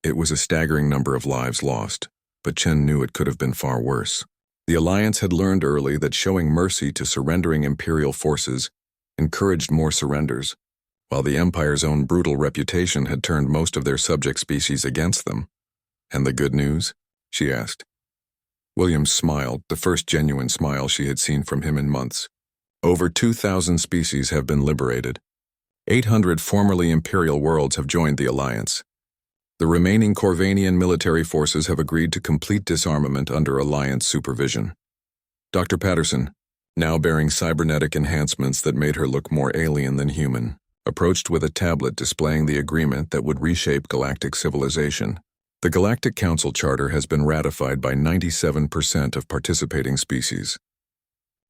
It was a staggering number of lives lost, but Chen knew it could have been far worse. The Alliance had learned early that showing mercy to surrendering Imperial forces encouraged more surrenders, while the Empire's own brutal reputation had turned most of their subject species against them. And the good news? She asked. Williams smiled, the first genuine smile she had seen from him in months. Over 2,000 species have been liberated. 800 formerly Imperial worlds have joined the Alliance. The remaining Corvanian military forces have agreed to complete disarmament under Alliance supervision. Dr. Patterson, now bearing cybernetic enhancements that made her look more alien than human, approached with a tablet displaying the agreement that would reshape galactic civilization. The Galactic Council Charter has been ratified by 97% of participating species.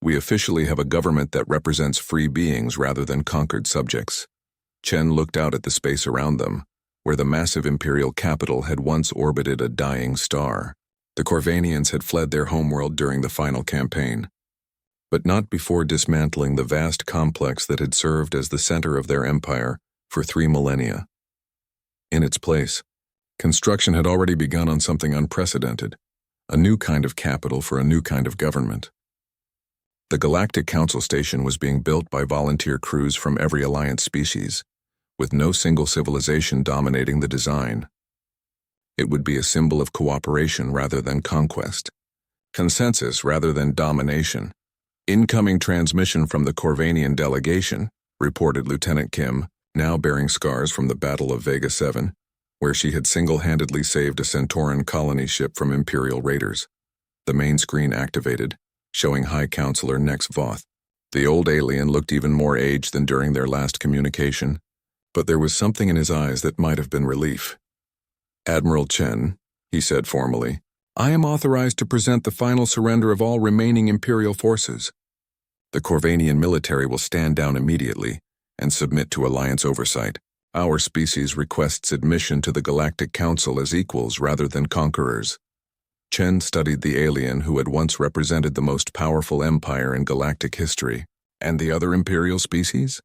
We officially have a government that represents free beings rather than conquered subjects. Chen looked out at the space around them, where the massive Imperial capital had once orbited a dying star. The Corvanians had fled their homeworld during the final campaign, but not before dismantling the vast complex that had served as the center of their empire for 3 millennia. In its place, construction had already begun on something unprecedented, a new kind of capital for a new kind of government. The Galactic Council Station was being built by volunteer crews from every Alliance species, with no single civilization dominating the design. It would be a symbol of cooperation rather than conquest, consensus rather than domination. Incoming transmission from the Corvanian delegation, reported Lieutenant Kim, now bearing scars from the Battle of Vega 7, where she had single-handedly saved a Centauran colony ship from Imperial raiders. The main screen activated, showing High Counselor Nex Voth. The old alien looked even more aged than during their last communication, but there was something in his eyes that might have been relief. Admiral Chen, he said formally, I am authorized to present the final surrender of all remaining Imperial forces. The Corvanian military will stand down immediately and submit to Alliance oversight. Our species requests admission to the Galactic Council as equals rather than conquerors. Chen studied the alien who had once represented the most powerful empire in galactic history. And the other Imperial species?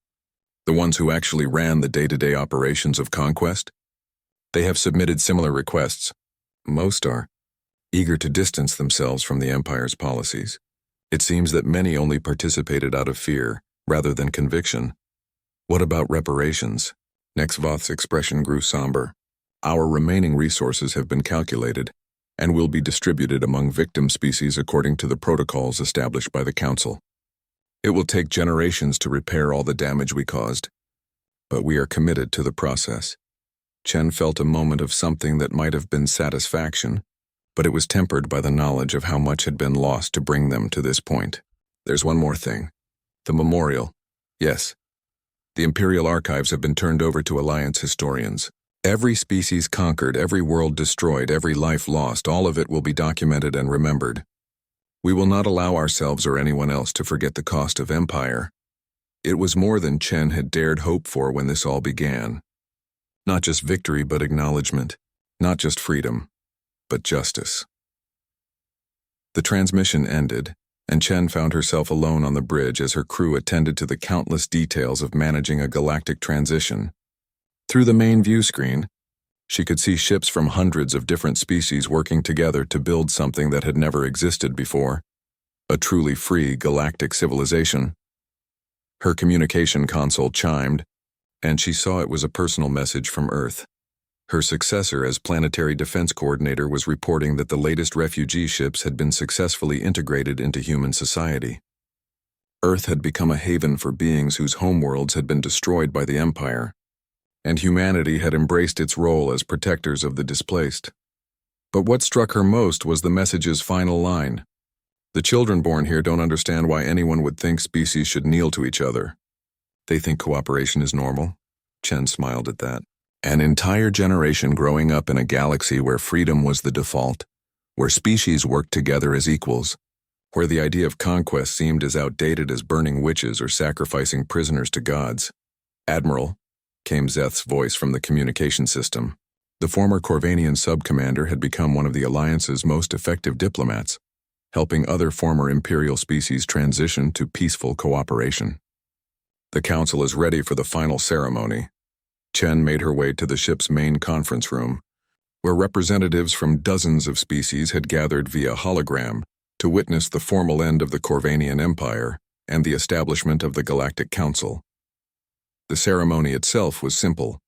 The ones who actually ran the day-to-day operations of conquest? They have submitted similar requests. Most are eager to distance themselves from the Empire's policies. It seems that many only participated out of fear, rather than conviction. What about reparations? Nex Voth's expression grew somber. Our remaining resources have been calculated, and will be distributed among victim species according to the protocols established by the Council. It will take generations to repair all the damage we caused, but we are committed to the process. Chen felt a moment of something that might have been satisfaction, but it was tempered by the knowledge of how much had been lost to bring them to this point. There's one more thing. The memorial. Yes. The Imperial archives have been turned over to Alliance historians. Every species conquered, every world destroyed, every life lost, all of it will be documented and remembered. We will not allow ourselves or anyone else to forget the cost of empire. It was more than Chen had dared hope for when this all began. Not just victory, but acknowledgement. Not just freedom, but justice. The transmission ended, and Chen found herself alone on the bridge as her crew attended to the countless details of managing a galactic transition. Through the main view screen, she could see ships from hundreds of different species working together to build something that had never existed before, a truly free galactic civilization. Her communication console chimed, and she saw it was a personal message from Earth. Her successor as Planetary Defense Coordinator was reporting that the latest refugee ships had been successfully integrated into human society. Earth had become a haven for beings whose homeworlds had been destroyed by the Empire, and humanity had embraced its role as protectors of the displaced. But what struck her most was the message's final line. The children born here don't understand why anyone would think species should kneel to each other. They think cooperation is normal. Chen smiled at that. An entire generation growing up in a galaxy where freedom was the default, where species worked together as equals. where the idea of conquest seemed as outdated as burning witches or sacrificing prisoners to gods. "Admiral," came Zeth's voice from the communication system. The former Corvanian sub-commander had become one of the Alliance's most effective diplomats, helping other former Imperial species transition to peaceful cooperation. "The Council is ready for the final ceremony." Chen made her way to the ship's main conference room, where representatives from dozens of species had gathered via hologram to witness the formal end of the Corvanian Empire and the establishment of the Galactic Council. The ceremony itself was simple.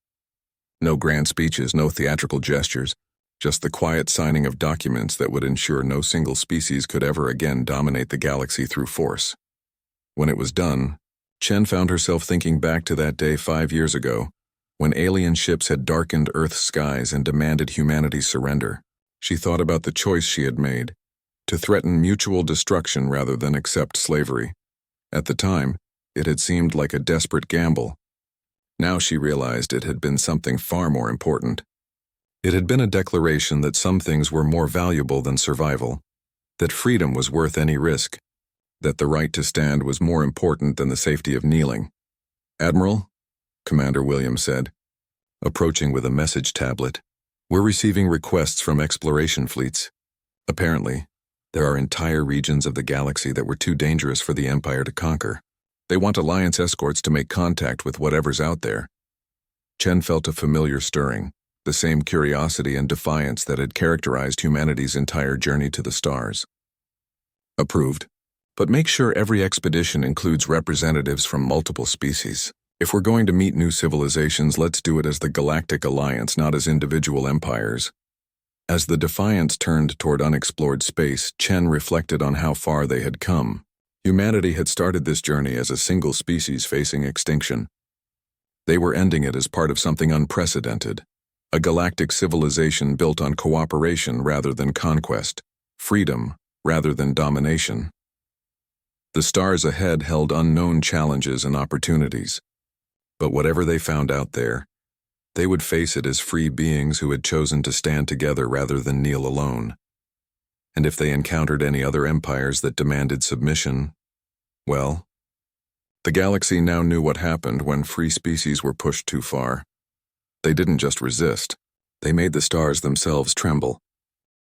No grand speeches, no theatrical gestures, just the quiet signing of documents that would ensure no single species could ever again dominate the galaxy through force. When it was done, Chen found herself thinking back to that day 5 years ago, when alien ships had darkened Earth's skies and demanded humanity's surrender. She thought about the choice she had made, to threaten mutual destruction rather than accept slavery. At the time, it had seemed like a desperate gamble. Now she realized it had been something far more important. It had been a declaration that some things were more valuable than survival, that freedom was worth any risk, that the right to stand was more important than the safety of kneeling. "Admiral," Commander Williams said, approaching with a message tablet, "we're receiving requests from exploration fleets. Apparently, there are entire regions of the galaxy that were too dangerous for the Empire to conquer. They want Alliance escorts to make contact with whatever's out there." Chen felt a familiar stirring, the same curiosity and defiance that had characterized humanity's entire journey to the stars. "Approved. But make sure every expedition includes representatives from multiple species. If we're going to meet new civilizations, let's do it as the Galactic Alliance, not as individual empires." As the Defiance turned toward unexplored space, Chen reflected on how far they had come. Humanity had started this journey as a single species facing extinction. They were ending it as part of something unprecedented, a galactic civilization built on cooperation rather than conquest, freedom rather than domination. The stars ahead held unknown challenges and opportunities, but whatever they found out there, they would face it as free beings who had chosen to stand together rather than kneel alone. And if they encountered any other empires that demanded submission, well, the galaxy now knew what happened when free species were pushed too far. They didn't just resist, they made the stars themselves tremble.